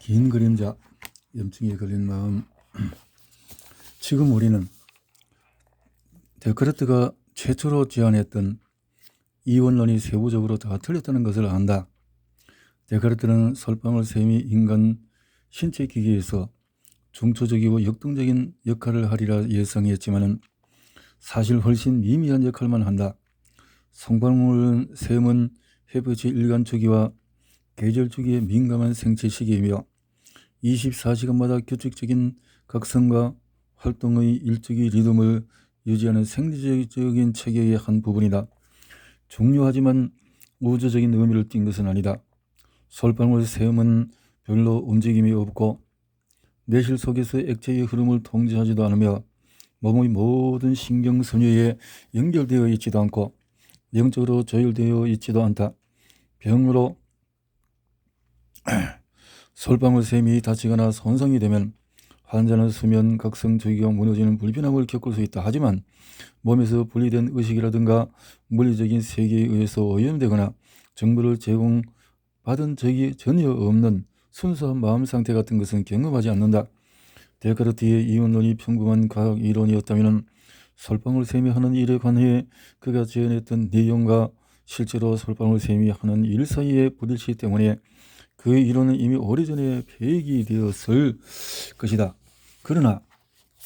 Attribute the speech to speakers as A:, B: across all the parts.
A: 긴 그림자, 염증에 걸린 마음. 지금 우리는 데카르트가 최초로 제안했던 이원론이 세부적으로 다 틀렸다는 것을 안다. 데카르트는 솔방울 셈이 인간 신체 기계에서 중초적이고 역동적인 역할을 하리라 예상했지만 사실 훨씬 미미한 역할만 한다. 솔방울 셈은 햇볕의 일간 주기와 계절 주기에 민감한 생체 시계이며 24시간마다 규칙적인 각성과 활동의 일정의 리듬을 유지하는 생리적인 체계의 한 부분이다. 중요하지만 우주적인 의미를 띈 것은 아니다. 솔방울 셈은 별로 움직임이 없고 내실 속에서 액체의 흐름을 통제하지도 않으며 몸의 모든 신경 섬유에 연결되어 있지도 않고 영적으로 조율되어 있지도 않다. 병으로 솔방울 셈이 다치거나 손상이 되면 환자는 수면, 각성 주기가 무너지는 불편함을 겪을 수 있다. 하지만 몸에서 분리된 의식이라든가 물리적인 세계에 의해서 오염되거나 정보를 제공받은 적이 전혀 없는 순수한 마음 상태 같은 것은 경험하지 않는다. 데카르트의 이원론이 평범한 과학 이론이었다면 솔방울 셈이 하는 일에 관해 그가 제안했던 내용과 실제로 솔방울 셈이 하는 일 사이의 불일치 때문에 그 이론은 이미 오래전에 폐기 되었을 것이다. 그러나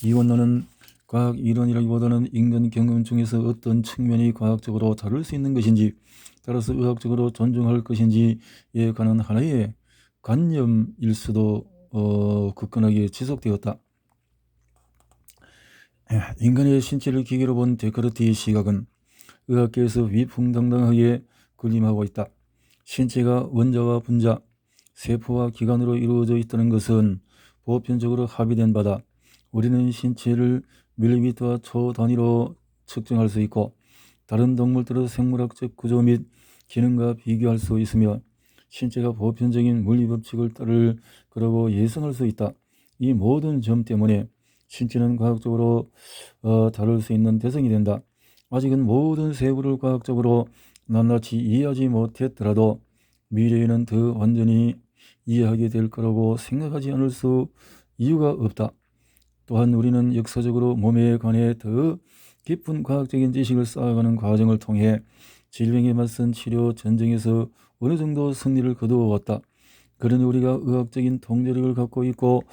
A: 이원론은 과학 이론이라기보다는 인간 경험 중에서 어떤 측면이 과학적으로 다룰 수 있는 것인지, 따라서 의학적으로 존중할 것인지에 관한 하나의 관념일 수도 굳건하게 지속되었다. 인간의 신체를 기계로 본 데카르트의 시각은 의학계에서 위풍당당하게 군림하고 있다. 신체가 원자와 분자, 세포와 기관으로 이루어져 있다는 것은 보편적으로 합의된 바다. 우리는 신체를 밀리미터와 초 단위로 측정할 수 있고 다른 동물들의 생물학적 구조 및 기능과 비교할 수 있으며 신체가 보편적인 물리법칙을 따를 거라고 예상할 수 있다. 이 모든 점 때문에 신체는 과학적으로 다룰 수 있는 대상이 된다. 아직은 모든 세부를 과학적으로 낱낱이 이해하지 못했더라도 미래에는 더 완전히 이해하게 될 거라고 생각하지 않을 수 이유가 없다. 또한 우리는 역사적으로 몸에 관해 더 깊은 과학적인 지식을 쌓아가는 과정을 통해 질병에 맞선 치료 전쟁에서 어느 정도 승리를 거두어왔다. 그러니 우리가 의학적인 통제력을 갖고 있고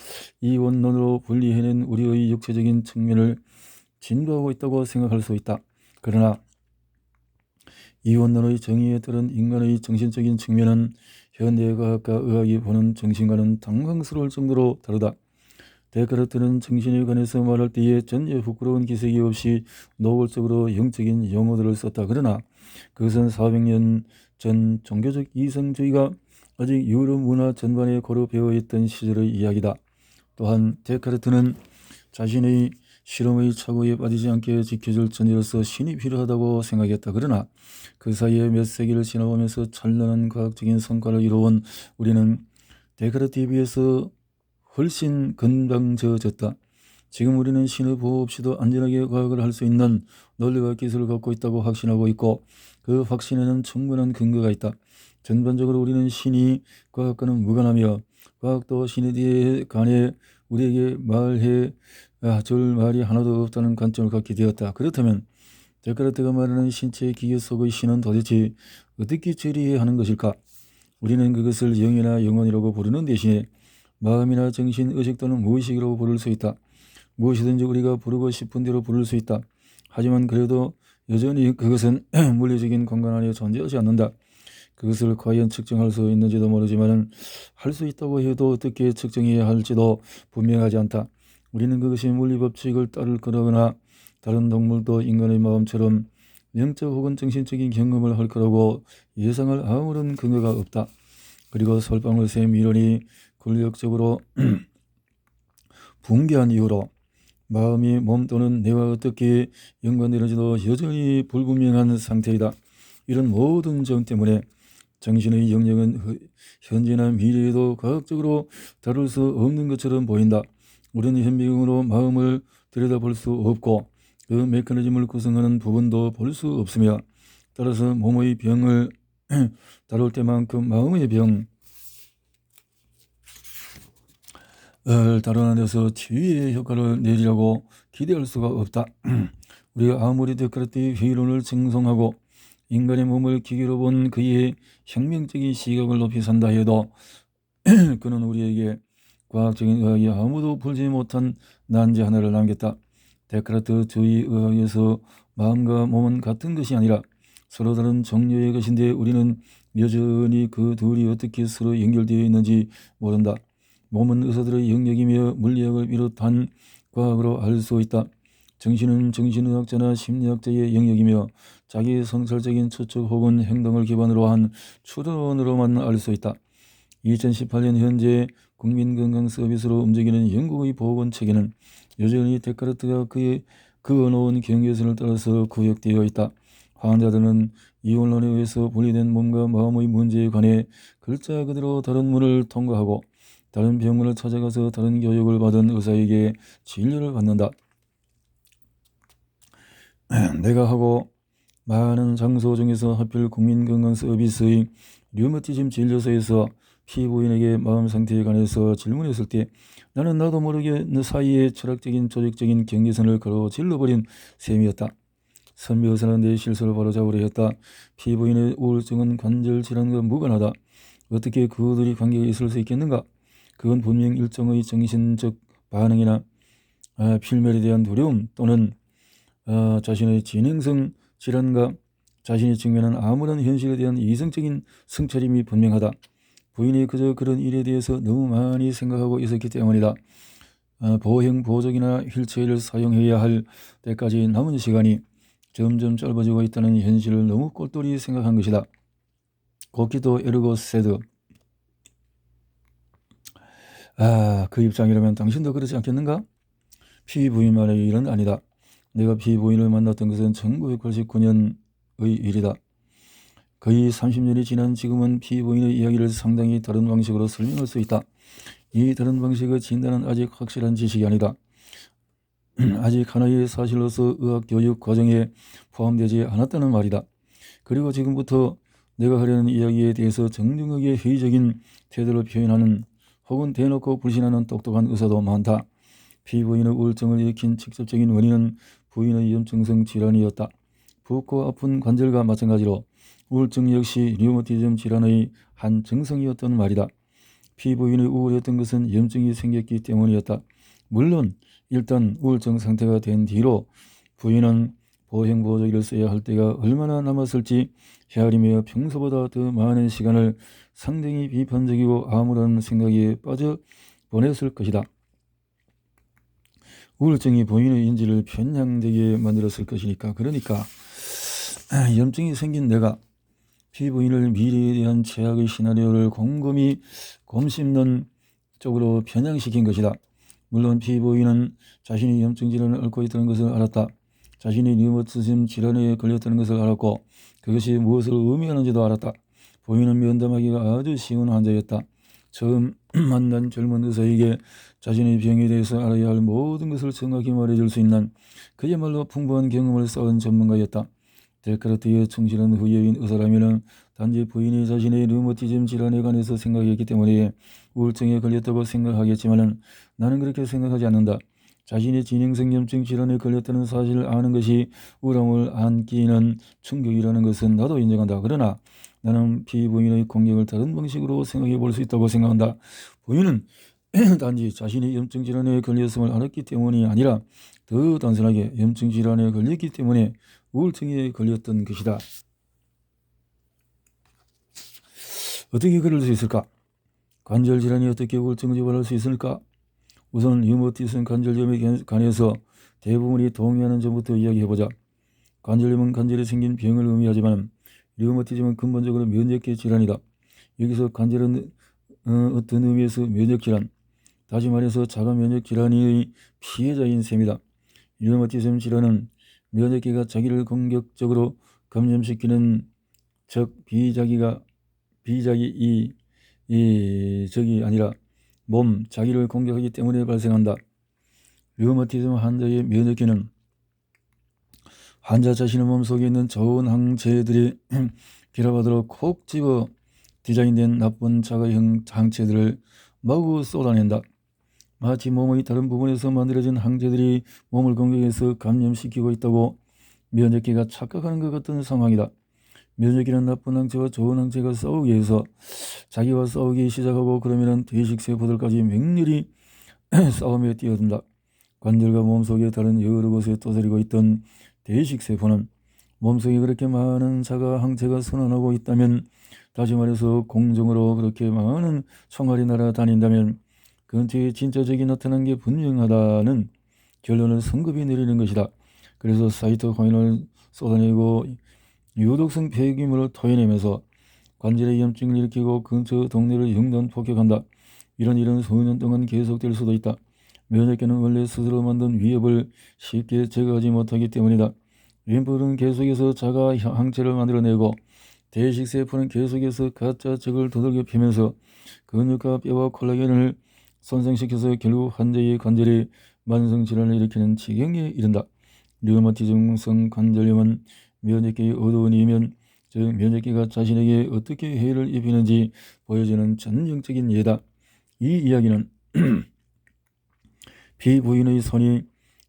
A: 이원론으로 분리해낸 우리의 육체적인 측면을 진도하고 있다고 생각할 수 있다. 그러나 이원론의 정의에 따른 인간의 정신적인 측면은 현대과학과 의학이 보는 정신과는 당황스러울 정도로 다르다. 데카르트는 정신에 관해서 말할 때에 전혀 부끄러운 기색이 없이 노골적으로 영적인 용어들을 썼다. 그러나 그것은 400년 전 종교적 이성주의가 아직 유럽 문화 전반에 고루 배어있던 시절의 이야기다. 또한 데카르트는 자신의 실험의 착오에 빠지지 않게 지켜줄 존재로서 신이 필요하다고 생각했다. 그러나 그 사이에 몇 세기를 지나오면서 찬란한 과학적인 성과를 이루어온 우리는 데카르트에 비해서 훨씬 건방져졌다. 지금 우리는 신의 보호 없이도 안전하게 과학을 할 수 있는 논리와 기술을 갖고 있다고 확신하고 있고 그 확신에는 충분한 근거가 있다. 전반적으로 우리는 신이 과학과는 무관하며 과학도 신에 관해 우리에게 말해 줄 말이 하나도 없다는 관점을 갖게 되었다. 그렇다면 데카르트가 말하는 신체 기계 속의 신은 도대체 어떻게 처리해야 하는 것일까? 우리는 그것을 영이나 영혼이라고 부르는 대신에 마음이나 정신, 의식 또는 무의식이라고 부를 수 있다. 무엇이든지 우리가 부르고 싶은 대로 부를 수 있다. 하지만 그래도 여전히 그것은 물리적인 공간 안에 존재하지 않는다. 그것을 과연 측정할 수 있는지도 모르지만 할 수 있다고 해도 어떻게 측정해야 할지도 분명하지 않다. 우리는 그것이 물리법칙을 따를 거라거나 다른 동물도 인간의 마음처럼 영적 혹은 정신적인 경험을 할 거라고 예상할 아무런 근거가 없다. 그리고 솔방울 셈 이론이 권력적으로 붕괴한 이후로 마음이 몸 또는 뇌와 어떻게 연관되는지도 여전히 불분명한 상태이다. 이런 모든 점 때문에 정신의 영역은 현재나 미래에도 과학적으로 다룰 수 없는 것처럼 보인다. 우리는 현미경으로 마음을 들여다볼 수 없고 그 메커니즘을 구성하는 부분도 볼 수 없으며 따라서 몸의 병을 다룰 때만큼 마음의 병, 다른 데서 치유의 효과를 내리라고 기대할 수가 없다. 우리가 아무리 데카르트의 회의론을 증송하고 인간의 몸을 기계로 본 그의 혁명적인 시각을 높이 산다 해도 그는 우리에게 과학적인 의학이 아무도 풀지 못한 난제 하나를 남겼다. 데카르트 주의 의학에서 마음과 몸은 같은 것이 아니라 서로 다른 종류의 것인데 우리는 여전히 그 둘이 어떻게 서로 연결되어 있는지 모른다. 몸은 의사들의 영역이며 물리학을 비롯한 과학으로 알 수 있다. 정신은 정신의학자나 심리학자의 영역이며 자기 성찰적인 추측 혹은 행동을 기반으로 한 추론으로만 알 수 있다. 2018년 현재 국민건강 서비스로 움직이는 영국의 보건체계는 여전히 데카르트가 그어놓은 경계선을 따라서 구역되어 있다. 환자들은 이원론에 의해서 분리된 몸과 마음의 문제에 관해 글자 그대로 다른 문을 통과하고 다른 병원을 찾아가서 다른 교육을 받은 의사에게 진료를 받는다. 내가 하고 많은 장소 중에서 하필 국민건강서비스의 류머티즘 진료소에서 피부인에게 마음 상태에 관해서 질문했을 때 나는 나도 모르게 그 사이에 철학적인 조직적인 경계선을 가로질러버린 셈이었다. 선배 의사는 내 실수를 바로잡으려 했다. 피부인의 우울증은 관절 질환과 무관하다. 어떻게 그들이 관계가 있을 수 있겠는가? 그건 분명 일종의 정신적 반응이나 필멸에 대한 두려움 또는 자신의 진행성 질환과 자신이 직면한 아무런 현실에 대한 이성적인 성찰임이 분명하다. 부인이 그저 그런 일에 대해서 너무 많이 생각하고 있었기 때문이다. 보행 보조기나 휠체어를 사용해야 할 때까지 남은 시간이 점점 짧아지고 있다는 현실을 너무 꼴똘히 생각한 것이다. 고키도 에르고 세드. 그 입장이라면 당신도 그렇지 않겠는가? 피부인만의 일은 아니다. 내가 피부인을 만났던 것은 1989년의 일이다. 거의 30년이 지난 지금은 피부인의 이야기를 상당히 다른 방식으로 설명할 수 있다. 이 다른 방식의 진단은 아직 확실한 지식이 아니다. 아직 하나의 사실로서 의학교육 과정에 포함되지 않았다는 말이다. 그리고 지금부터 내가 하려는 이야기에 대해서 정중하게 회의적인 태도를 표현하는 혹은 대놓고 불신하는 똑똑한 의사도 많다. 피부인의 우울증을 일으킨 직접적인 원인은 부인의 염증성 질환이었다. 붓고 아픈 관절과 마찬가지로 우울증 역시 류머티즘 질환의 한 증상이었던 말이다. 피부인이 우울했던 것은 염증이 생겼기 때문이었다. 물론 일단 우울증 상태가 된 뒤로 부인은 보행보조기를 써야 할 때가 얼마나 남았을지 헤아리며 평소보다 더 많은 시간을 상당히 비판적이고 아무런 생각에 빠져 보냈을 것이다. 우울증이 부인의 인지를 편향되게 만들었을 것이니까. 그러니까 염증이 생긴 내가 피부인을 미래에 대한 최악의 시나리오를 곰곰이 곰씹는 쪽으로 편향시킨 것이다. 물론 피부인은 자신이 염증 질환을 앓고 있다는 것을 알았다. 자신이 류머티즘 질환에 걸렸다는 것을 알았고 그것이 무엇을 의미하는지도 알았다. 부인은 면담하기가 아주 쉬운 환자였다. 처음 만난 젊은 의사에게 자신의 병에 대해서 알아야 할 모든 것을 정확히 말해줄 수 있는 그야말로 풍부한 경험을 쌓은 전문가였다. 데카르트의 충실한 후예인 의사라면 단지 부인이 자신의 류머티즘 질환에 관해서 생각했기 때문에 우울증에 걸렸다고 생각하겠지만 나는 그렇게 생각하지 않는다. 자신이 진행성 염증 질환에 걸렸다는 사실을 아는 것이 우울함을 안기는 충격이라는 것은 나도 인정한다. 그러나 나는 피부인의 공격을 다른 방식으로 생각해 볼 수 있다고 생각한다. 부인은 단지 자신이 염증 질환에 걸렸음을 알았기 때문이 아니라 더 단순하게 염증 질환에 걸렸기 때문에 우울증에 걸렸던 것이다. 어떻게 그럴 수 있을까? 관절 질환이 어떻게 우울증을 유발할 수 있을까? 우선 류머티즘 관절염에 관해서 대부분이 동의하는 점부터 이야기해보자. 관절염은 관절에 생긴 병을 의미하지만 류머티즘은 근본적으로 면역계 질환이다. 여기서 관절은 어떤 의미에서 면역질환, 다시 말해서 자가 면역질환의 피해자인 셈이다. 류머티즘 질환은 면역계가 자기를 공격적으로 감염시키는 즉 비자기 적이 아니라 자기를 공격하기 때문에 발생한다. 류머티즘 환자의 면역계는 환자 자신의 몸속에 있는 좋은 항체들이 결합하도록 콕 집어 디자인된 나쁜 자가형 항체들을 마구 쏟아낸다. 마치 몸의 다른 부분에서 만들어진 항체들이 몸을 공격해서 감염시키고 있다고 면역계가 착각하는 것 같은 상황이다. 면역계는 나쁜 항체와 좋은 항체가 싸우기 위해서 자기와 싸우기 시작하고 그러면은 돼식세포들까지 맹렬히 싸움에 뛰어든다. 관절과 몸속의 다른 여러 곳에 떠들이고 있던 돼식세포는 몸속에 그렇게 많은 자가 항체가 선언하고 있다면, 다시 말해서 공중으로 그렇게 많은 총알이 날아다닌다면 근처에 진짜 적이 나타난 게 분명하다는 결론을 성급히 내리는 것이다. 그래서 사이토카인을 쏟아내고 유독성 폐기물을 토해내면서 관절의 염증을 일으키고 근처 동네를 흉단 폭격한다. 이런 일은 수년 동안 계속될 수도 있다. 면역계는 원래 스스로 만든 위협을 쉽게 제거하지 못하기 때문이다. 림프는 계속해서 자가 항체를 만들어내고 대식세포는 계속해서 가짜 적을 두들겨 패면서 근육과 뼈와 콜라겐을 손상시켜서 결국 환자의 관절에 만성질환을 일으키는 지경에 이른다. 류마티즘성 관절염은 면역계의 어두운 이면, 즉 면역계가 자신에게 어떻게 해를 입히는지 보여주는 전형적인 예다. 이 이야기는 피부인의 손이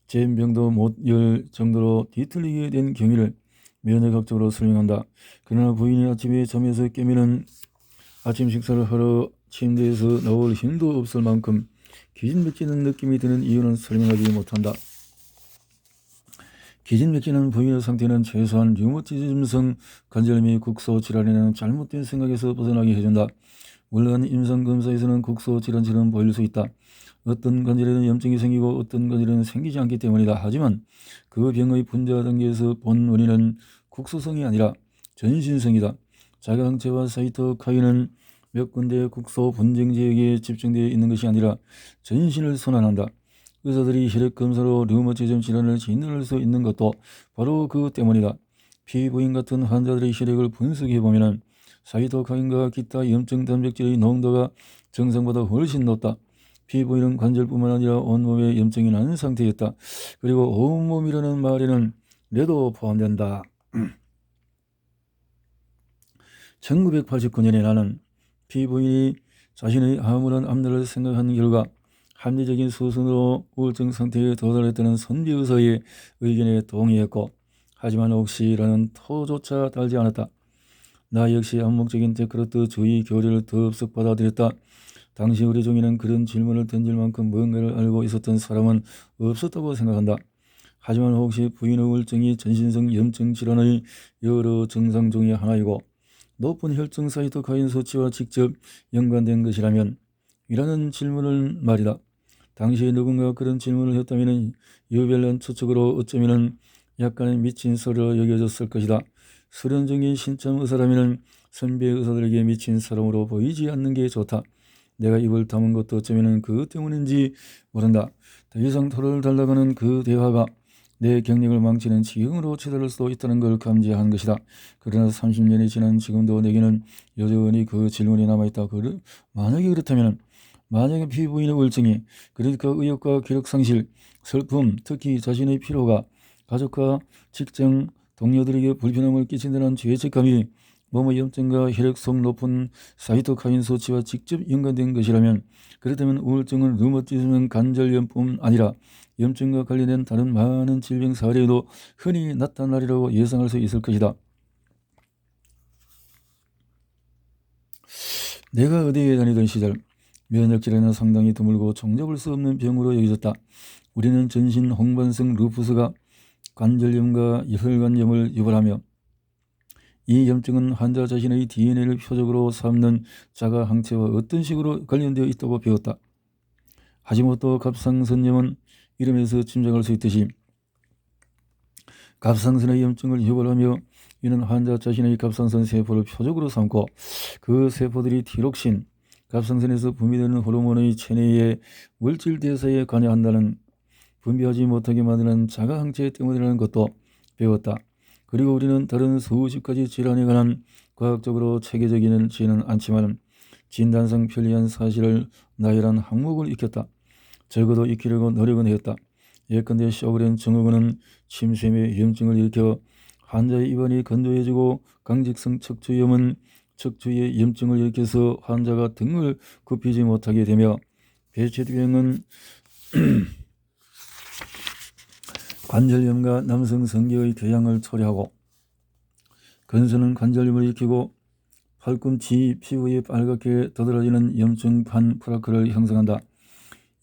A: 잼병도 못 열 정도로 뒤틀리게 된 경위를 면역학적으로 설명한다. 그러나 부인이 아침에 잠에서 깨면은 아침 식사를 하러 침대에서 나올 힘도 없을 만큼 기진맥진한 느낌이 드는 이유는 설명하지 못한다. 기진맥진한 부인의 상태는 최소한 류머티즘성 관절염이 국소 질환이라는 잘못된 생각에서 벗어나게 해준다. 물론 임상검사에서는 국소 질환처럼 보일 수 있다. 어떤 관절에는 염증이 생기고 어떤 관절에는 생기지 않기 때문이다. 하지만 그 병의 분자 단계에서 본 원인은 국소성이 아니라 전신성이다. 자가항체와 사이토카인은 몇 군데의 국소 분쟁 지역에 집중되어 있는 것이 아니라 전신을 선언한다. 의사들이 혈액 검사로 류머티즘 질환을 진단할 수 있는 것도 바로 그 때문이다. 피부인 같은 환자들의 혈액을 분석해보면 사이토카인과 기타 염증 단백질의 농도가 정상보다 훨씬 높다. 피부인은 관절뿐만 아니라 온몸에 염증이 난 상태였다. 그리고 온몸이라는 말에는 뇌도 포함된다. 1989년에 나는 피부인이 자신의 아무런 앞날을 생각한 결과 합리적인 수순으로 우울증 상태에 도달했다는 선비의사의 의견에 동의했고, 하지만 혹시라는 토조차 달지 않았다. 나 역시 암묵적인 데카르트 주의 교리를 덥석 받아들였다. 당시 우리 중에는 그런 질문을 던질 만큼 뭔가를 알고 있었던 사람은 없었다고 생각한다. 하지만 혹시 부인 우울증이 전신성 염증 질환의 여러 증상 중의 하나이고 높은 혈중 사이토카인 수치와 직접 연관된 것이라면, 이라는 질문을 말이다. 당시에 누군가 그런 질문을 했다면 유별난 추측으로 어쩌면 약간의 미친 소리로 여겨졌을 것이다. 수련적인 신참 의사라면 선배 의사들에게 미친 사람으로 보이지 않는 게 좋다. 내가 입을 다문 것도 어쩌면 그 때문인지 모른다. 더 이상 토를 달라가는 그 대화가 내 경력을 망치는 지경으로 치달을 수도 있다는 걸 감지한 것이다. 그러나 30년이 지난 지금도 내게는 여전히 그 질문이 남아있다. 만약에 그렇다면, 만약에 피부인의 우울증이, 그러니까 의욕과 기력 상실, 슬픔, 특히 자신의 피로가 가족과 직장 동료들에게 불편함을 끼친다는 죄책감이 몸의 염증과 혈액속 높은 사이토카인 수치와 직접 연관된 것이라면, 그렇다면 우울증은 류머티즘 관절염뿐 아니라 염증과 관련된 다른 많은 질병 사례에도 흔히 나타나리라고 예상할 수 있을 것이다. 내가 의대에 다니던 시절 면역질환은 상당히 드물고 종잡을 수 없는 병으로 여겨졌다. 우리는 전신 홍반성 루푸스가 관절염과 혈관염을 유발하며 이 염증은 환자 자신의 DNA를 표적으로 삼는 자가 항체와 어떤 식으로 관련되어 있다고 배웠다. 하지못도 갑상선염은 이름에서 짐작할 수 있듯이 갑상선의 염증을 유발하며, 이는 환자 자신의 갑상선 세포를 표적으로 삼고 그 세포들이 티록신, 갑상선에서 분비되는 호르몬의 체내의 물질 대사에 관여한다는, 분비하지 못하게 만드는 자가 항체 때문이라는 것도 배웠다. 그리고 우리는 다른 수십 가지 질환에 관한 과학적으로 체계적이지는 않지만 진단상 편리한 사실을 나열한 항목을 익혔다. 적어도 익히려고 노력은 했다. 예컨대 쇼그렌 증후군은 침샘에 염증을 일으켜 환자의 입안이 건조해지고, 강직성 척추염은 척추에 염증을 일으켜서 환자가 등을 굽히지 못하게 되며 대체두병은 관절염과 남성 성기의 궤양을 초래하고 근수는 관절염을 일으키고 팔꿈치 피부에 빨갛게 도드라지는 염증 판프라크를 형성한다.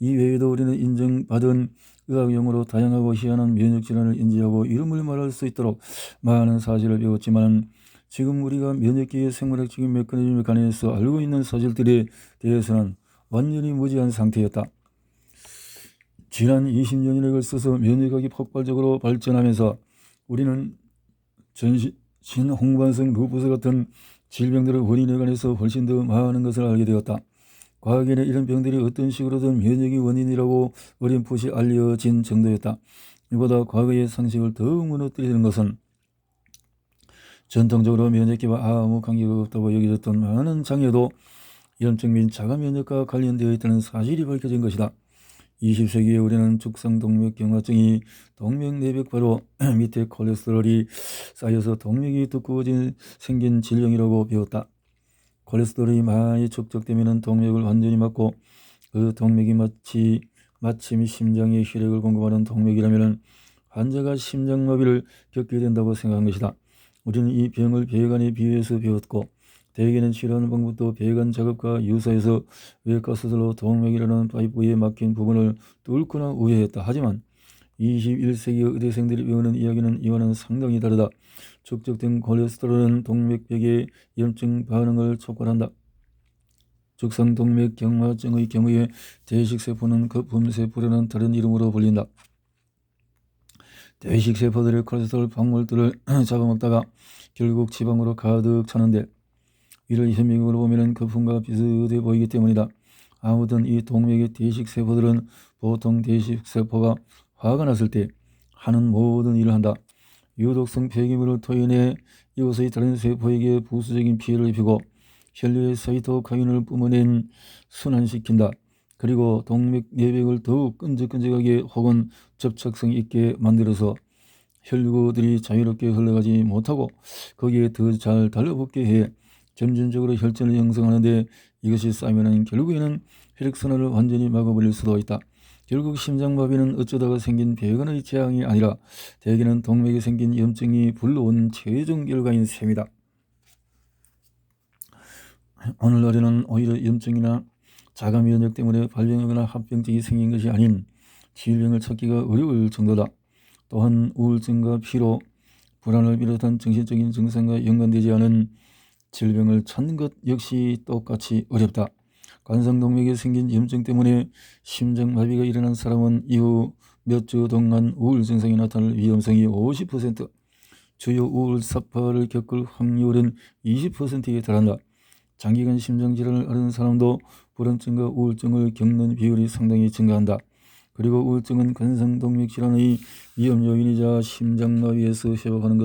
A: 이 외에도 우리는 인정받은 의학용어로 다양하고 희한한 면역질환을 인지하고 이름을 말할 수 있도록 많은 사실을 배웠지만 지금 우리가 면역기의 생물학적인 메커니즘에 관해서 알고 있는 사실들에 대해서는 완전히 무지한 상태였다. 지난 20년에 걸쳐서 면역학이 폭발적으로 발전하면서 우리는 전신 홍반성 루푸스 같은 질병들의 원인에 관해서 훨씬 더 많은 것을 알게 되었다. 과거에는 이런 병들이 어떤 식으로든 면역이 원인이라고 어렴풋이 알려진 정도였다. 이보다 과거의 상식을 더욱 무너뜨리는 것은 전통적으로 면역기와 아무 관계가 없다고 여겨졌던 많은 장애도 염증 및 자가 면역과 관련되어 있다는 사실이 밝혀진 것이다. 20세기에 우리는 죽상동맥경화증이 동맥내벽바로 밑에 콜레스테롤이 쌓여서 동맥이 두꺼워진 생긴 질병이라고 배웠다. 콜레스테롤이 많이 축적되면 동맥을 완전히 막고 그 동맥이 마침 심장에 혈액을 공급하는 동맥이라면 환자가 심장마비를 겪게 된다고 생각한 것이다. 우리는 이 병을 배관에 비유해서 배웠고 대개는 치료하는 방법도 배관 작업과 유사해서 외과 수술로 동맥이라는 파이프에 막힌 부분을 뚫거나 우회했다. 하지만 21세기 의대생들이 배우는 이야기는 이와는 상당히 다르다. 축적된 콜레스테롤은 동맥벽의 염증 반응을 촉발한다. 죽상동맥경화증의 경우에 대식세포는 거품세포라는 다른 이름으로 불린다. 대식세포들의 콜레스테롤 방울들을 잡아먹다가 결국 지방으로 가득 차는데 이를 현미경으로 보면 거품과 비슷해 보이기 때문이다. 아무튼 이 동맥의 대식세포들은 보통 대식세포가 화가 났을 때 하는 모든 일을 한다. 유독성 폐기물을 토해내 이곳의 다른 세포에게 부수적인 피해를 입히고 혈류의 사이토카인을 뿜어낸 순환시킨다. 그리고 동맥 내벽을 더욱 끈적끈적하게 혹은 접착성 있게 만들어서 혈구들이 자유롭게 흘러가지 못하고 거기에 더 잘 달라붙게 해 점진적으로 혈전을 형성하는데 이것이 쌓이면 결국에는 혈액순환을 완전히 막아버릴 수도 있다. 결국 심장마비는 어쩌다가 생긴 배관의 재앙이 아니라 대개는 동맥에 생긴 염증이 불러온 최종 결과인 셈이다. 오늘날에는 오히려 염증이나 자가면역 때문에 발병하거나 합병증이 생긴 것이 아닌 질병을 찾기가 어려울 정도다. 또한 우울증과 피로, 불안을 비롯한 정신적인 증상과 연관되지 않은 질병을 찾는 것 역시 똑같이 어렵다. 관상동맥에 생긴 염증 때문에 심장마비가 일어난 사람은 이후 몇 주 동안 우울 증상이 나타날 위험성이 50%, 주요 우울 사파를 겪을 확률은 20%에 달한다. 장기간 심장질환을 앓은 사람도 불안증과 우울증을 겪는 비율이 상당히 증가한다. 그리고 우울증은 관상동맥 질환의 위험 요인이자 심장마비에서 회복하는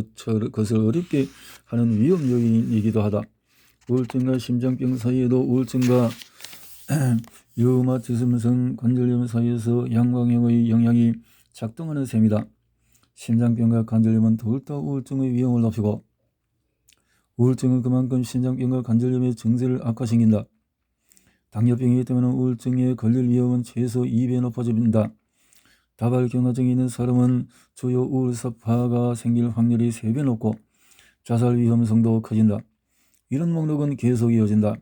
A: 것을 어렵게 하는 위험 요인이기도 하다. 우울증과 심장병 사이에도 우울증과 류마티즘성 관절염 사이에서 양방향의 영향이 작동하는 셈이다. 심장병과 관절염은 더욱더 우울증의 위험을 높이고 우울증은 그만큼 심장병과 관절염의 증세를 악화시킨다. 당뇨병이 있다면 우울증에 걸릴 위험은 최소 2배 높아집니다. 다발경화증이 있는 사람은 주요 우울사파가 생길 확률이 3배 높고 자살 위험성도 커진다. 이런 목록은 계속 이어진다.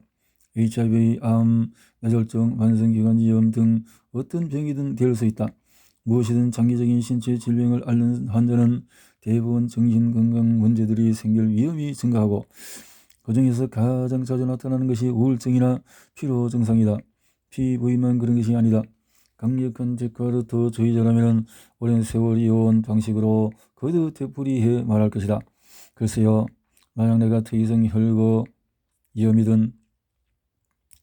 A: HIV, 암, 뇌졸중, 만성기관지염 등 어떤 병이든 될 수 있다. 무엇이든 장기적인 신체 질병을 앓는 환자는 대부분 정신건강 문제들이 생길 위험이 증가하고 그 중에서 가장 자주 나타나는 것이 우울증이나 피로 증상이다. 피부에만 그런 것이 아니다. 강력한 제과를 더 주의자라면 오랜 세월 이어온 방식으로 거듭 되풀이해 말할 것이다. 글쎄요, 만약 내가 퇴이성 혈거염이든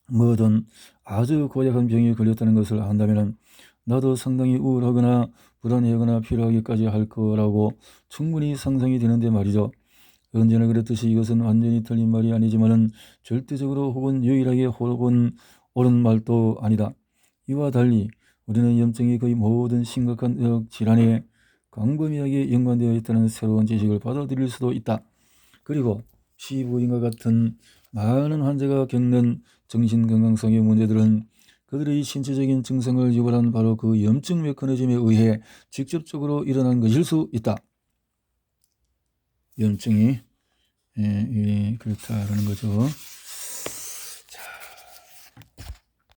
A: 뭐든 아주 고약한 병에 걸렸다는 것을 안다면 나도 상당히 우울하거나 불안해하거나 필요하기까지 할 거라고 충분히 상상이 되는데 말이죠. 언제나 그랬듯이 이것은 완전히 틀린 말이 아니지만은 절대적으로 혹은 유일하게 혹은 옳은 말도 아니다. 이와 달리 우리는 염증이 거의 모든 심각한 의학 질환에 광범위하게 연관되어 있다는 새로운 지식을 받아들일 수도 있다. 그리고 시부인과 같은 많은 환자가 겪는 정신건강성의 문제들은 그들의 신체적인 증상을 유발한 바로 그 염증 메커니즘에 의해 직접적으로 일어난 것일 수 있다. 염증이 그렇다라는 거죠.